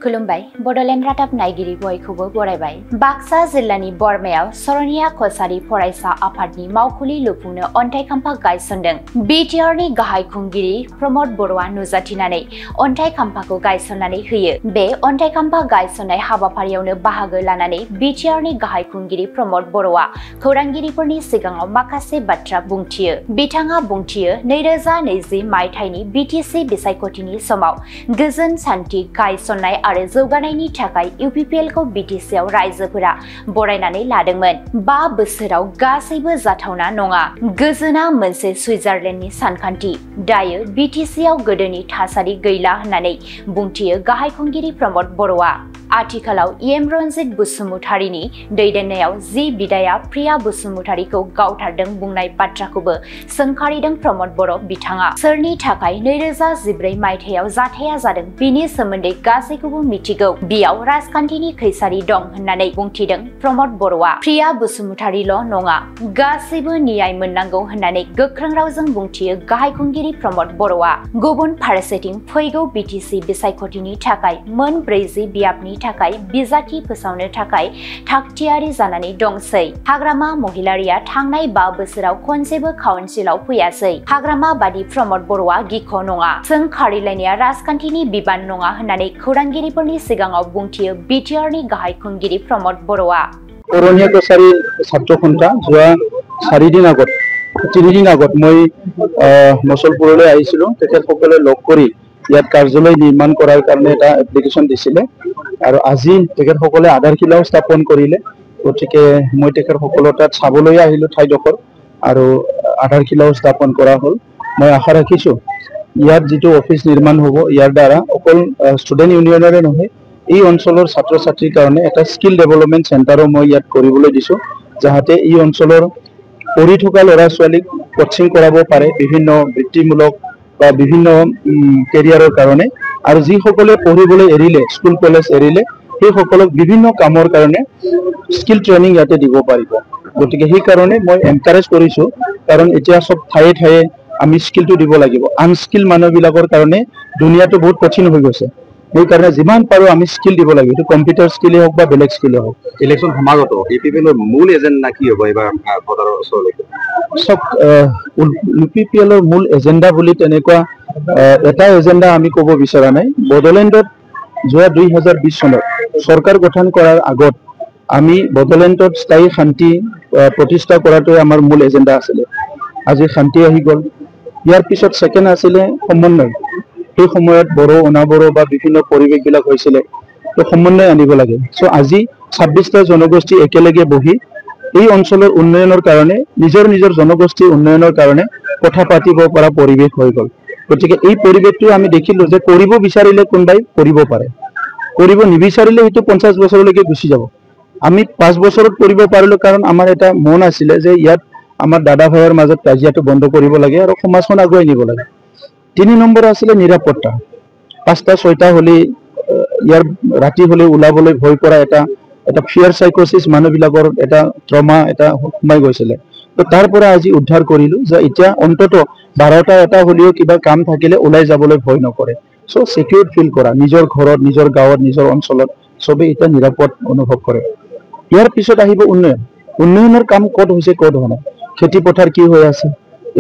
खुलुमबाय बडलेण्ड रादाब नायगिरि बयखौबो बरायबाय बाक्सा जिल्लानि बरमायाव सरनिया कछारी फरायसा आफादनि मावखुलि लुफुंनो अन्थाइ खाम्फा गायसनदों बिटिआरनि गाहाय खुंगिरि प्रमद बर'आ नुजाथिनानै अन्थाइ खाम्फाखौ गायसननानै होयो बे अन्थाइ खाम्फा गायसननाय हाबाफारियावनो बाहागो लानानै बिटिआरनि गाहाय खुंगिरि प्रमद बर'आ खौरांगिरिफोरनि सिगाङाव माखासे बाथ्रा बुंथियो बिथाङा बुंथियो 2020 मायथाइनि बिटिसि बिसायख'थिनि समाव गोजोन सान्थि गायसननाय आरो जौगानायनि थाखाय इउपिपिएल खौ बिटिसिआव रायजोफोरा बरायनानै लादोंमोन 5 बोसोराव गासैबो जाथावना नङा गोजोना मोनसे सुइजारलेण्डनि सानखान्थि दायो बिटिसिआव गोदोनि थासारि गैला होननानै बुंथियो गाहाय खुंगिरि प्रमद बर'आ आथिखालाव इएम रन्जित बसुमतारीनि दैदेननायाव जि बिदाया प्रिया बसुमतारीखौ गावथारदों बुंनाय बाथ्राखौबो सोंखारिदों प्रमद बर' बिथाङा सोरनि थाखाय 2014 मायथाइयाव जाथाया जादों बिनि सोमोन्दै गासैखौबो मिथिगौ बेयाव राजखान्थिनि खैसारि दं होननानै बुंथिदों प्रमद बर'आ प्रिया बसुमतारील' नङा गासैबो न्याय मोननांगौ होननानै गोख्रों रावजों बुंथियो गाहाय खुंगिरि प्रमद बर'आ गुबुन फारसेथिं फैगौ बिटिसि बिसायख'थिनि थाखाय मोन 40 बियाबनि थाखाय बिजाथि फोसावनो थाखाय थागथियारि जानानै दंसै हाग्रामा महिलारिया थांनाय 5 बोसोराव खनसेबो काउन्सिलाव फैयासै हाग्रामा बादि प्रमद बर'आ गिख' नङा सोंखारिलायनाया राजखान्थिनि बिबान नङा होननानै खौरांगिरिफोरनि सिगाङाव बुंथियो बिटिआरनि गाहाय खुंगिरि प्रमद बर'आ सरनिया कछारी ছাত্র সন্থা যোৱা 4 দিন আগত 3 দিন আগত মই মছলপুৰলৈ আহিছিলো তেখেতসকলে লগ কৰি ইয়াত কাৰ্যালয় নিৰ্মাণ কৰাৰ কাৰণে এটা এপ্লিকেশন দিছিলে আৰু আজি তেখেতসকলে আধাৰশিলাও স্থাপন কৰিলে গতিকে মই তেখেতসকলৰ তাত চাবলৈ আহিলো ঠাইডোখৰ আৰু আধাৰশিলাও স্থাপন কৰা হ'ল মই আশা ৰাখিছো ইয়াত যিটো অফিচ নিৰ্মাণ হ'ব ইয়াৰ দ্বাৰা অকল ষ্টুডেণ্ট ইউনিয়নৰে নহয় এই অঞ্চলৰ ছাত্ৰ ছাত্ৰীৰ কাৰণে এটা স্কিল ডেভেলপমেন্ট চেণ্টাৰো মই ইয়াত কৰিবলৈ দিছো যাহাতে এই অঞ্চলৰ পঢ়ি থকা ল'ৰা ছোৱালীক কোচিং কৰাব পাৰে বিভিন্ন বৃত্তিমূলক বা বিভিন্ন কেৰিয়াৰৰ কাৰণে আৰু যিসকলে পঢ়িবলৈ এৰিলে স্কুল কলেজ এৰিলে সেই সকলক বিভিন্ন কামৰ কাৰণে স্কিল ট্ৰেইনিং ইয়াতে দিব পাৰিব গতিকে সেই কাৰণে মই এনকাৰেজ কৰিছো কাৰণ এতিয়া সব ঠায়ে ঠায়ে আমি স্কিলটো দিব লাগিব আনস্কিল মানুহবিলাকৰ কাৰণে দুনিয়াটো বহুত কঠিন হৈ গৈছে এই কাৰণে যিমান পাৰো আমি স্কিল দিব লাগিব এটো কম্পিউটাৰ স্কিলে হোক বা বেলেগ স্কিলে হোক ইলেকশন সমাগত ইউপিপিএলৰ মূল এজেন্ডা কি হ'ব এবাৰ ভোটাৰৰ ওচৰলৈকে সব ইউপিপিএলৰ মূল এজেন্ডা বুলি তেনেকুৱা এটা এজেন্ডা আমি ক'ব বিচৰা নাই বডলেণ্ডত যোৱা 2020 চনত সৰকাৰ গঠন কৰাৰ আগত আমি বডলেণ্ডত স্থায়ী শান্তি প্ৰতিষ্ঠা কৰাটোৱে আমাৰ মূল এজেন্ডা আছিল আজি শান্তি আহি গল ইয়াৰ পিছত সেকেন্ড আছিল সমন্বয় এই সময়ত বড়ো অনাবড়ো বা বিভিন্ন পৰিৱেশবিলাক হৈছিল তো সমন্বয় আনিব লাগে সো আজি 26টা জনগোষ্ঠী একেলগে বহি এই অঞ্চলৰ উন্নয়নৰ কাৰণে নিজৰ নিজৰ জনগোষ্ঠীৰ উন্নয়নৰ কাৰণে কথা পাতিব পৰা পৰিৱেশ হৈ গল গতিকে এই পৰিৱেশটো আমি দেখিলো যে কৰিব বিচাৰিলে কোনবাই কৰিব পাৰে কৰিব নিবিচাৰিলে এটো 50 বছৰলৈকে গুছি যাব আমি 5 বছৰত কৰিব পাৰিলো কাৰণ আমাৰ এটা মন আছিল যে ইয়াত আমাৰ দাদা ভাইৰ মাজত কাজিয়াটো বন্ধ কৰিব লাগে আৰু সমাজখন আগুৱাই নিব লাগে 3 নম্বৰ আছিল নিৰাপত্তা 5টা 6টা হলি ইয়াৰ ৰাতি হলে উলাবলৈ ভয় কৰা এটা ফিয়াৰ সাইকোসিস মানুহবিলাকৰ এটা ট্ৰমা এটা সোমাই গৈছিল তো তাৰ পৰা আজি উদ্ধাৰ কৰিলো যে এতিয়া অন্তত 12টা এটা হলিও কিবা কাম থাকিলে ওলাই যাবলৈ ভয় নকৰে সো সিকিউৰ ফিল কৰা নিজৰ ঘৰত নিজৰ গাঁৱত নিজৰ অঞ্চলত সবে এটা নিৰাপদ অনুভৱ কৰে ইয়াৰ পিছত আহিব উন্নয়নৰ কাম ক'ত হৈছে ক'ত হোৱা নাই খেতি পথাৰ কি হৈ আছে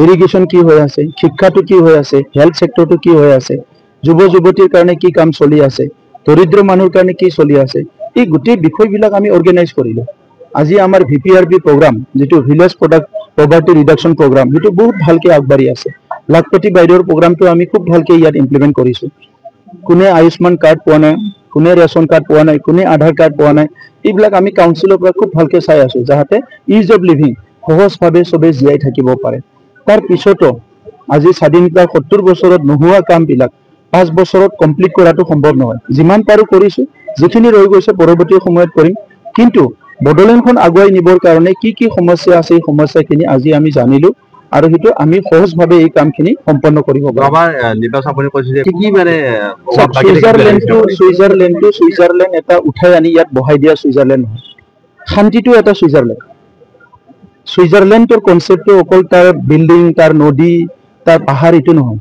ইৰিগেশ্যন কি হৈ আছে শিক্ষাটো কি হৈ আছে হেলথ সেক্টৰটো কি হৈ আছে যুৱ যুৱতীৰ কাৰণে কি কাম চলি আছে দৰিদ্ৰ মানুহৰ কাৰণে কি চলি আছে এই গোটেই বিষয়বিলাক আমি অৰ্গানাইজ কৰিলো আজি আমাৰ ভিপিআৰবি প্ৰগ্ৰাম যেটো ভিলেজ পভাৰ্টি ৰিডাকশন প্ৰগ্ৰাম যেটো বহুত ভালকে আগবাঢ়ি আছে লাখপতি বাইদেউৰ প্ৰগ্ৰামটো আমি খুব ভালকে ইয়াত ইমপ্লিমেন্ট কৰিছো কোনে আয়ুষ্মান কাৰ্ড পোৱা নাই কোনে ৰেশন কাৰ্ড পোৱা নাই কোনে আধাৰ কাৰ্ড পোৱা নাই এইবিলাক আমি কাউন্সিলৰ পৰা খুব ভালকে চাই আছো যাহাতে ইজ অফ লিভিং সহজভাৱে সবে জীয়াই থাকিব পাৰে তাৰ পিছতো আজি স্বাধীনতা 70 বছৰত নোহোৱা কামবিলাক 5 বছৰত কমপ্লিট কৰাটো সম্ভৱ নহয় যিমান পাৰো কৰিছো যেখিনি ৰৈ গৈছে পৰৱৰ্তী সময়ত কৰিম কিন্তু বডলেণ্ডখন আগুৱাই নিবৰ কাৰণে কি সমস্যা আছে এই সমস্যাখিনি আজি আমি জানিলো আৰু হেতু আমি সহজভাৱে এই কামখিনি সম্পন্ন কৰিব পাৰো আমাৰ নিবাস আপুনি কৈছে যে কি মানে সুইজাৰলেণ্ড এটা উঠাই আনি ইয়াত বহাই দিয়া সুইজাৰলেণ্ড নহয় শান্তিটো এটা সুইজাৰলেণ্ডৰ কনসেপ্টটো অকল তাৰ বিল্ডিং তাৰ নদী তাৰ পাহাৰ ইটো নহয়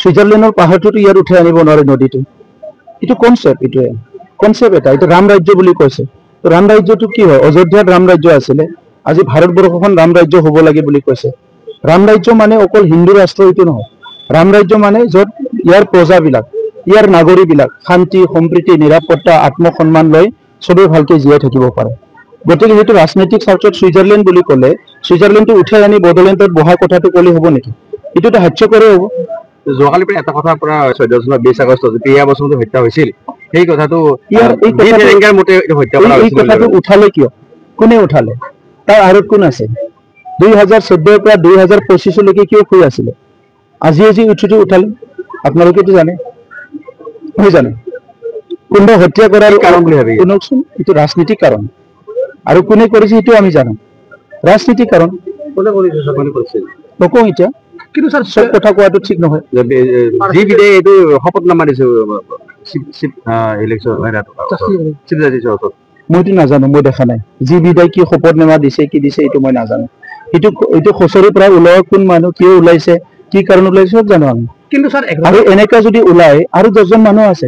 সুইজাৰলেণ্ডৰ পাহাৰটো ইয়াত উঠাই আনিব নোৱাৰে নদীটো এইটো কনসেপ্ট, এইটোৱে কনসেপ্ট এটা, এইটো ৰাম ৰাজ্য বুলি কৈছে। তো ৰাম ৰাজ্যটো কি হয়? অযোধ্যাত ৰাম ৰাজ্য আছিলে, আজি ভাৰতবৰ্ষখন ৰাম ৰাজ্য হ'ব লাগে বুলি কৈছে। ৰাম ৰাজ্য মানে অকল হিন্দু ৰাষ্ট্ৰ এইটো নহয়। ৰাম ৰাজ্য মানে য'ত ইয়াৰ প্ৰজাবিলাক, ইয়াৰ নাগৰিকবিলাক শান্তি, সম্প্ৰীতি, নিৰাপত্তা, আত্মসন্মান লৈ চবেই ভালকে জীয়াই থাকিব পাৰে। গতিকে সেইটো ৰাজনৈতিক স্বাৰ্থত ছুইজাৰলেণ্ড বুলি ক'লে, ছুইজাৰলেণ্ডটো উঠাই আনি বড়োলেণ্ডত বহা কথাটো ক'লে হ'ব নেকি? এইটোতো হাস্যকৰে হ'ব। যোৱাকালি পৰা এটা কথা পৰা 14 জুনৰ 20 আগষ্ট প্ৰিয়া বসুমতাৰী হত্যা হৈছিল, সেই কথাটো এই কথাটো উঠালে কিয়? কোনে উঠালে? তাৰ আঁৰত কোন আছে? 2014 পৰা 2025লৈকে কিয় শুই আছিলে? আজি উঠিটো উঠালে, আপোনালোকেতো জানে, নহয় জানে? কোনোবা হত্যা কৰাৰ কাৰণ বুলি ভাবি শুনকচোন, এইটো ৰাজনীতিক কাৰণ। আৰু কোনে কৰিছে সেইটো আমি জানো, ৰাজনীতিক কাৰণ। কোনে কৰিছিল নকওঁ এতিয়া, কিন্তু ছাৰ চব কথা কোৱাটো ঠিক নহয়। যি বিধে এইটো শপতনামা দিছে ইলেকশ্যন, মইতো নাজানো, মই দেখা নাই যি বিধাই কি শপতনামা দিছে, কি দিছে এইটো মই নাজানো। এইটো খচৰিৰ পৰা ওলোৱা কোন মানুহ, কিয় ওলাইছে, কি কাৰণ ওলাইছে চব জানো আমি। কিন্তু ছাৰ আৰু এনেকা যদি ওলাই আৰু 10জন মানুহ আছে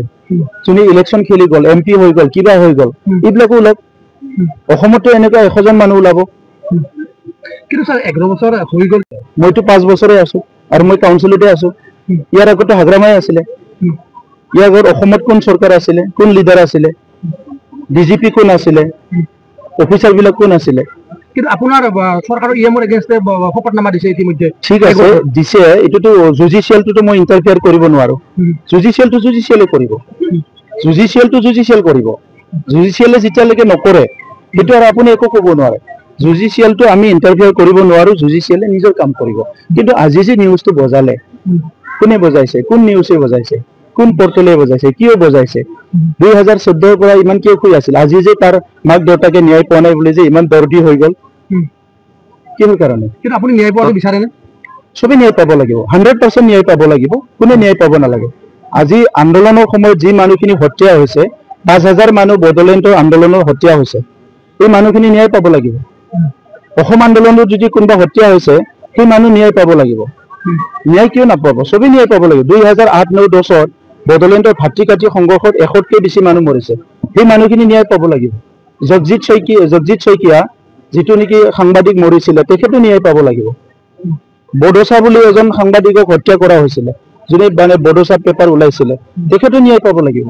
যোনে ইলেকশ্যন খেলি গ'ল, MP হৈ গ'ল, কিবা হৈ গ'ল, এইবিলাকো ওলাওক। অসমতো এনেকুৱা 100জন মানুহ ওলাব। কিন্তু ছাৰ 11 বছৰ হৈ গ'ল, মইতো 5 বছৰে আছো আৰু মই কাউন্সিলতে আছো। ইয়াৰ আগতে হাগ্ৰামাই আছিলে, ইয়াৰ আগত অসমত কোন চৰকাৰ আছিলে, কোন লিডাৰ আছিলে, DGP কোন আছিলে, অফিচাৰ বিলাক কোন আছিলে? কিন্তু আপোনাৰ চৰকাৰৰ EMৰ এগেইনষ্টে শপতনামা দিছে ইতিমধ্যে। ঠিক আছে, দিছে, এইটোতো জুডিচিয়েলটোতো মই ইণ্টাৰফেয়াৰ কৰিব নোৱাৰো। জুডিচিয়েলটো জুডিচিয়েলে কৰিব, জুডিচিয়েলটো জুডিচিয়েল কৰিব। জুডিচিয়েলে যেতিয়ালৈকে নকৰে সেইটো আৰু আপুনি একো ক'ব নোৱাৰে। জুডিচিয়েলটো আমি ইণ্টাৰফেয়াৰ কৰিব নোৱাৰো, জুডিচিয়েলে নিজৰ কাম কৰিব। কিন্তু আজি যে নিউজটো বজালে, কোনে বজাইছে? কোন নিউজে বজাইছে? কোন পৰ্টেলে বজাইছে? কিয় বজাইছে? 2014 পৰা ইমান কিয় শুই আছিল? আজি যে তাৰ মাক দেউতাকে ন্যায় পোৱা নাই বুলি যে ইমান দৰ্দি হৈ গ'ল, কিহৰ কাৰণে? কিন্তু আপুনি ন্যায় পোৱাটো বিচাৰেনে? চবে ন্যায় পাব লাগিব, 100% ন্যায় পাব লাগিব। কোনে ন্যায় পাব নালাগে? আজি আন্দোলনৰ সময়ত যি মানুহখিনি হত্যা হৈছে, 5000 মানুহ বড়োলেণ্ডৰ আন্দোলনৰ হত্যা হৈছে, এই মানুহখিনি ন্যায় পাব লাগিব। অসম আন্দোলনত যদি কোনোবা হত্যা হৈছে, সেই মানুহ ন্যায় পাব লাগিব। ন্যায় কিয় নাপাব? চবেই ন্যায় পাব লাগিব। 2008-9-10 বড়োলেণ্ডৰ ভাতৃ-কাতি সংঘৰ্ষত 100তকৈ বেছি মানুহ মৰিছে, সেই মানুহখিনি ন্যায় পাব লাগিব। জগজিৎ শইকীয়া যিটো নেকি সাংবাদিক মৰিছিলে, তেখেতো ন্যায় পাব লাগিব। বডোচা বুলি এজন সাংবাদিকক হত্যা কৰা হৈছিলে, যোনে মানে বডোচা পেপাৰ ওলাইছিলে, তেখেতো ন্যায় পাব লাগিব।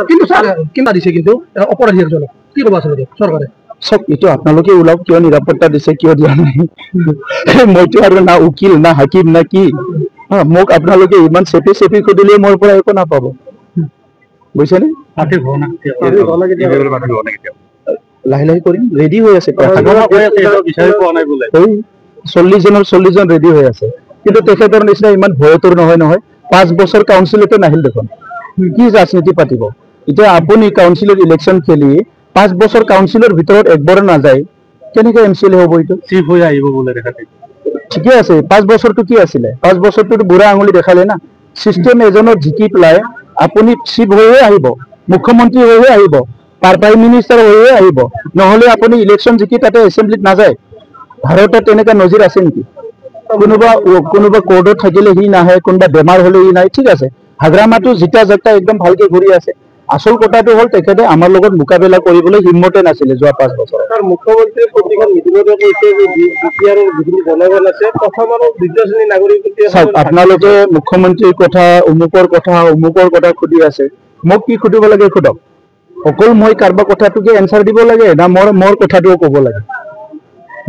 কিন্তু ছাৰ কিমান দিছে কিন্তু অপৰাধী এজনক, কি ক'ব আচলতে চৰকাৰে? চব এইটো আপোনালোকে ওলাওক, কিয় নিৰাপত্তা দিছে, কিয় দিয়া নাই। মইতো আৰু না উকিল, না হাকিম, না কি। মোক আপোনালোকে ইমান চেপি সুধিলে মোৰ পৰা একো নাপাব, বুজিছেনে? লাহে লাহে কৰিম, ৰেডি হৈ আছে। 40 জন ৰেডি হৈ আছে, কিন্তু তেখেতৰ নিচিনা ইমান ভয়তৰ নহয়। 5 বছৰ কাউন্সিলতে নাহিল দেখোন, কি ৰাজনীতি পাতিব? এতিয়া আপুনি কাউন্সিলত ইলেকশ্যন খেলি 5 বছৰ কাউন্সিলৰ ভিতৰত একবাৰো নাযায়, কেনেকে MCLA হ'ব? এইটো চিফ হৈ আহিব বোলে দেখাতে। ঠিকে আছে, 5 বছৰটো কি আছিলে? 5 বছৰটোতো বুঢ়া আঙুলি দেখালে না। চিষ্টেম এজনত জিকি পেলাই আপুনি চিফ হৈয়ে আহিব, মুখ্যমন্ত্ৰী হৈয়ে আহিব, প্ৰাইম মিনিষ্টাৰ হৈয়ে আহিব, নহ'লে আপুনি ইলেকশ্যন জিকি তাতে এছেম্বলিত নাযায়। ভাৰতত তেনেকুৱা নজিৰ আছে নেকি? কোনোবা কোৰ্টত থাকিলে সি নাহে, কোনোবা বেমাৰ হ'লে সি নাই। ঠিক আছে, হাগ্ৰামাটো জিতা জাগটা একদম ভালকে ঘূৰি আছে। আচল কথাটো হ'ল তেখেতে আমাৰ লগত মোকাবিলা কৰিবলৈ হিম্মতে নাছিলে যোৱা 5 বছৰ। মুখ্যমন্ত্ৰীয়ে প্ৰতিখন মিটিঙতে কৈছে যে BPR-ৰ যিখিনি জনগণ আছে, প্ৰথম আৰু দ্বিতীয় শ্ৰেণীৰ নাগৰিক। আপোনালোকে মুখ্যমন্ত্ৰীৰ কথা, অমুকৰ কথা সুধি আছে, মোক কি সুধিব লাগে সোধক। অকল মই কাৰোবাৰ কথাটোকে এনচাৰ দিব লাগে না মোৰ কথাটোও ক'ব লাগে?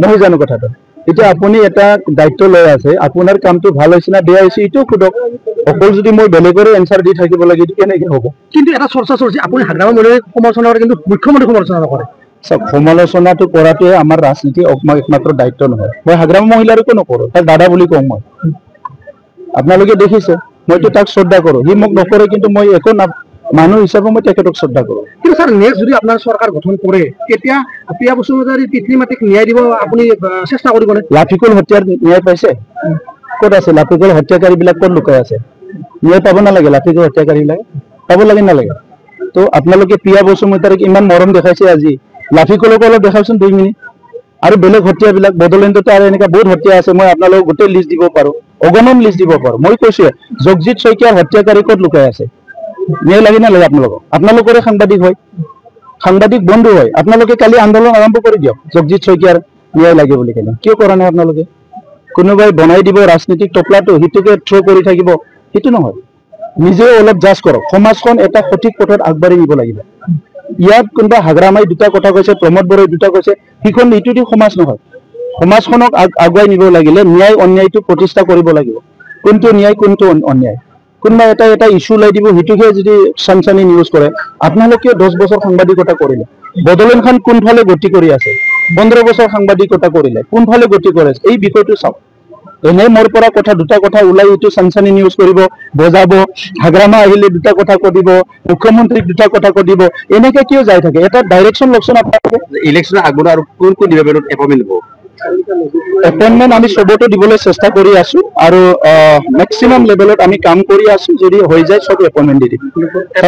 নহয় জানো কথাটো? এতিয়া আপুনি এটা দায়িত্ব লৈ আছে, আপোনাৰ কামটো ভাল হৈছে না বেয়া হৈছে এইটোও সোধক। অকল যদি মই বেলেগৰে এনচাৰ দি থাকিব লাগে, এইটো কেনেকে হ'ব? কিন্তু এটা চৰ্চা চলিছে, আপুনি হাগ্ৰামা মহিলাৰ সমালোচনা কৰে, কিন্তু মুখ্যমন্ত্ৰী সমালোচনা নকৰে। সমালোচনাটো কৰাটোৱে আমাৰ ৰাজনীতি একমাত্ৰ দায়িত্ব নহয়। মই হাগ্ৰামা মহিলাৰকো নকৰোঁ, তাক দাদা বুলি কওঁ মই। আপোনালোকে দেখিছে, মইতো তাক শ্ৰদ্ধা কৰোঁ, সি মোক নকৰে, কিন্তু মই একো মানুহ হিচাপে মই তেখেতক শ্ৰদ্ধা কৰোঁ। কিন্তু ছাৰ, নেক্সট যদি আপোনাৰ চৰকাৰ গঠন কৰে, তেতিয়া প্ৰিয়া বসুমতাৰীৰ পিতৃ মাতৃক ন্যায় দিব আপুনি চেষ্টা কৰিবনে? লাফিকুল হত্যাৰ ন্যায় পাইছে? ক'ত আছে লাফিকুল হত্যাকাৰীবিলাক? ক'ত লুকাই আছে? ন্যায় পাব নালাগে লাফিকুল হত্যাকাৰীবিলাক? পাব লাগে নালাগে? তো আপোনালোকে প্ৰিয়া বসুমতাৰীক ইমান মৰম দেখাইছে, আজি লাফিকুলকো অলপ দেখাওকচোন 2 মিনিট। আৰু বেলেগ হত্যাবিলাক বড়োলেণ্ডতো আৰু এনেকুৱা বহুত হত্যা আছে, মই আপোনালোকক গোটেই লিষ্ট দিব পাৰোঁ, অগণন লিষ্ট দিব পাৰোঁ। মই কৈছোঁ, জগজিৎ শইকীয়াৰ হত্যাকাৰী ক'ত লুকাই আছে? ন্যায় লাগে না লাগে আপোনালোকৰে সাংবাদিক হয়, সাংবাদিক বন্ধু হয়, আপোনালোকে কালি আন্দোলন আৰম্ভ কৰি দিয়ক জগজিৎ শইকীয়াৰ ন্যায় লাগে বুলি কেনে। কিয় কৰা নাই আপোনালোকে? কোনোবাই বনাই দিব ৰাজনীতিক টপলাটো, সিটোকে থ্ৰ কৰি থাকিব, সেইটো নহয়। নিজেও অলপ জাজ কৰক, সমাজখন এটা সঠিক পথত আগবাঢ়ি নিব লাগিব। ইয়াত কোনোবা হাগ্ৰামাই দুটা কথা কৈছে, প্ৰমোদ বৰাই দুটা কৈছে, সিখন ইটো দি সমাজ নহয়। সমাজখনক আগুৱাই নিব লাগিলে ন্যায় অন্যায়টো প্ৰতিষ্ঠা কৰিব লাগিব, কোনটো ন্যায় কোনটো অন্যায়। কোনোবা এটা ইস্যু ওলাই দিব, সিটোকে যদি চানচানি নিউজ কৰে। আপোনালোকে 10 বছৰ সাংবাদিকতা কৰিলে, বড়োলেণ্ডখন কোনফালে গতি কৰি আছে, 15 বছৰ সাংবাদিকতা কৰিলে কোনফালে গতি কৰে, এই বিষয়টো চাওক। এনে মোৰ পৰা দুটা কথা ওলাই এইটো চানচানি নিউজ কৰিব, বজাব, হাগ্ৰামা আহিলে দুটা কথা কৈ দিব, মুখ্যমন্ত্ৰীক দুটা কথা কৈ দিব, এনেকে কিয় যাই থাকে? এটা ডাইৰেকশ্যন লওকচোন আপোনালোকে। ইলেকশ্যন আগত আৰু কোন ডিপাৰ্টমেণ্টত এপইণ্টমেণ্ট হ'ব? এপইণ্টমেণ্ট আমি চবতো দিবলৈ চেষ্টা কৰি আছো, আৰু মেক্সিমাম লেভেলত আমি কাম কৰি আছো। যদি হৈ যায় চব এপইণ্টমেণ্ট দি দিম।